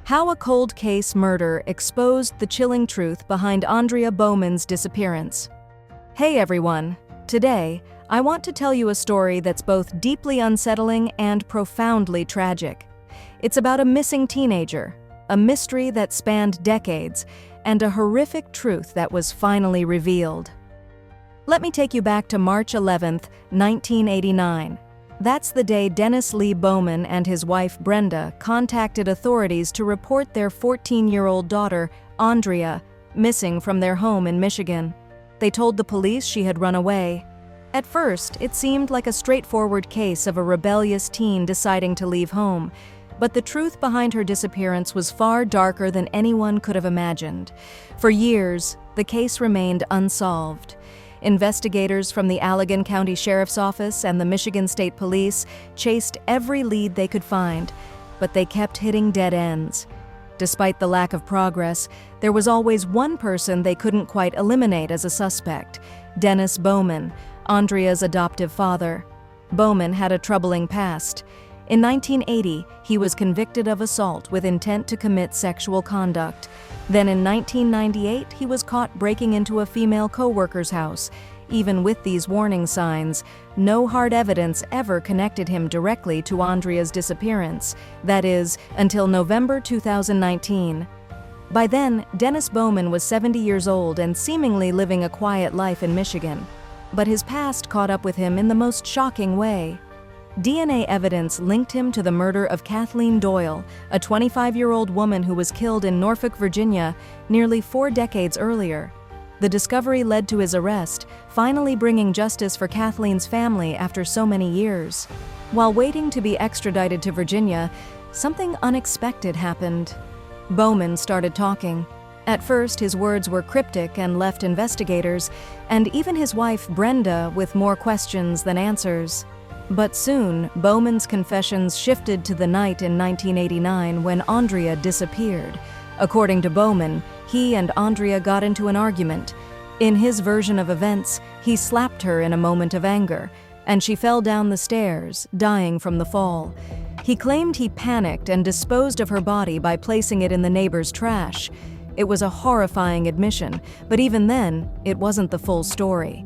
How a cold case murder exposed the chilling truth behind Aundria Bowman's disappearance. Hey everyone! Today, I want to tell you a story that's both deeply unsettling and profoundly tragic. It's about a missing teenager, a mystery that spanned decades, and a horrific truth that was finally revealed. Let me take you back to March 11, 1989. That's the day Dennis Lee Bowman and his wife Brenda contacted authorities to report their 14-year-old daughter, Aundria, missing from their home in Michigan. They told the police she had run away. At first, it seemed like a straightforward case of a rebellious teen deciding to leave home, but the truth behind her disappearance was far darker than anyone could have imagined. For years, the case remained unsolved. Investigators from the Allegan County Sheriff's Office and the Michigan State Police chased every lead they could find, but they kept hitting dead ends. Despite the lack of progress, there was always one person they couldn't quite eliminate as a suspect: Dennis Bowman, Aundria's adoptive father. Bowman had a troubling past. In 1980, he was convicted of assault with intent to commit sexual conduct. Then in 1998, he was caught breaking into a female co-worker's house. Even with these warning signs, no hard evidence ever connected him directly to Aundria's disappearance. That is, until November 2019. By then, Dennis Bowman was 70 years old and seemingly living a quiet life in Michigan. But his past caught up with him in the most shocking way. DNA evidence linked him to the murder of Kathleen Doyle, a 25-year-old woman who was killed in Norfolk, Virginia, nearly 4 decades earlier. The discovery led to his arrest, finally bringing justice for Kathleen's family after so many years. While waiting to be extradited to Virginia, something unexpected happened. Bowman started talking. At first, his words were cryptic and left investigators, and even his wife Brenda, with more questions than answers. But soon, Bowman's confessions shifted to the night in 1989 when Aundria disappeared. According to Bowman, he and Aundria got into an argument. In his version of events, he slapped her in a moment of anger, and she fell down the stairs, dying from the fall. He claimed he panicked and disposed of her body by placing it in the neighbor's trash. It was a horrifying admission, but even then, it wasn't the full story.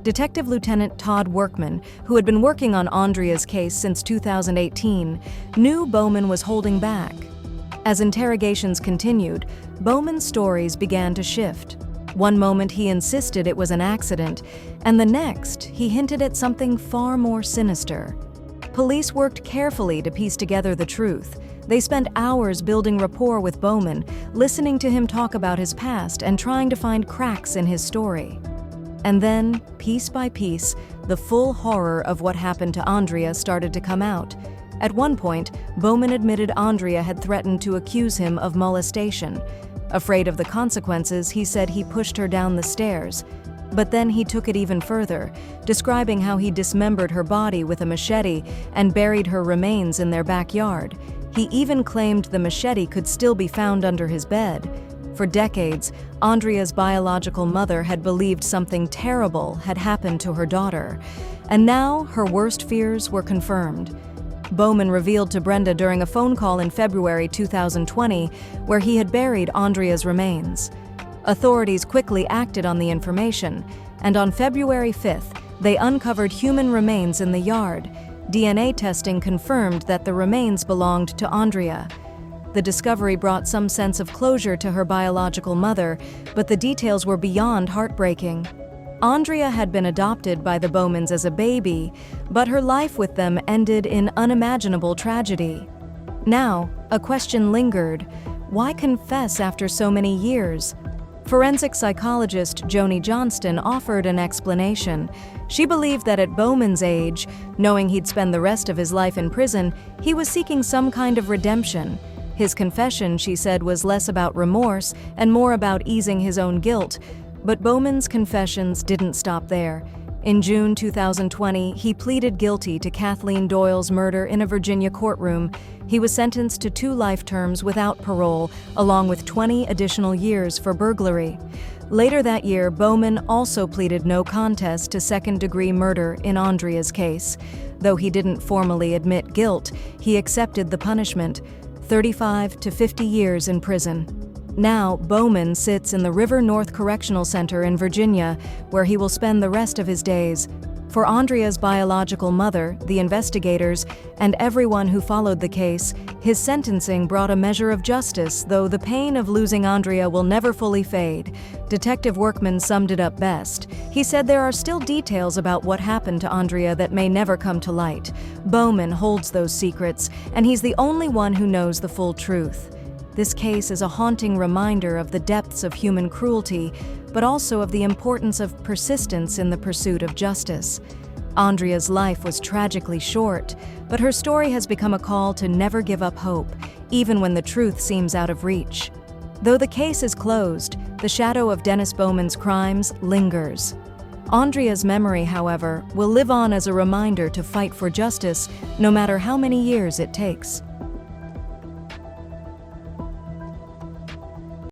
Detective Lieutenant Todd Workman, who had been working on Aundria's case since 2018, knew Bowman was holding back. As interrogations continued, Bowman's stories began to shift. One moment he insisted it was an accident, and the next he hinted at something far more sinister. Police worked carefully to piece together the truth. They spent hours building rapport with Bowman, listening to him talk about his past and trying to find cracks in his story. And then, piece by piece, the full horror of what happened to Aundria started to come out. At one point, Bowman admitted Aundria had threatened to accuse him of molestation. Afraid of the consequences, he said he pushed her down the stairs. But then he took it even further, describing how he dismembered her body with a machete and buried her remains in their backyard. He even claimed the machete could still be found under his bed. For decades, Aundria's biological mother had believed something terrible had happened to her daughter, and now her worst fears were confirmed. Bowman revealed to Brenda during a phone call in February 2020 where he had buried Aundria's remains. Authorities quickly acted on the information, and on February 5th, they uncovered human remains in the yard. DNA testing confirmed that the remains belonged to Aundria. The discovery brought some sense of closure to her biological mother, but the details were beyond heartbreaking. Aundria had been adopted by the Bowmans as a baby, but her life with them ended in unimaginable tragedy. Now, a question lingered: why confess after so many years? Forensic psychologist Joni Johnston offered an explanation. She believed that at Bowman's age, knowing he'd spend the rest of his life in prison, he was seeking some kind of redemption. His confession, she said, was less about remorse and more about easing his own guilt. But Bowman's confessions didn't stop there. In June 2020, he pleaded guilty to Kathleen Doyle's murder in a Virginia courtroom. He was sentenced to 2 life terms without parole, along with 20 additional years for burglary. Later that year, Bowman also pleaded no contest to second-degree murder in Aundria's case. Though he didn't formally admit guilt, he accepted the punishment: 35 to 50 years in prison. Now, Bowman sits in the River North Correctional Center in Virginia, where he will spend the rest of his days. For Aundria's biological mother, the investigators, and everyone who followed the case, his sentencing brought a measure of justice, though the pain of losing Aundria will never fully fade. Detective Workman summed it up best. He said there are still details about what happened to Aundria that may never come to light. Bowman holds those secrets, and he's the only one who knows the full truth. This case is a haunting reminder of the depths of human cruelty, but also of the importance of persistence in the pursuit of justice. Aundria's life was tragically short, but her story has become a call to never give up hope, even when the truth seems out of reach. Though the case is closed, the shadow of Dennis Bowman's crimes lingers. Aundria's memory, however, will live on as a reminder to fight for justice, no matter how many years it takes.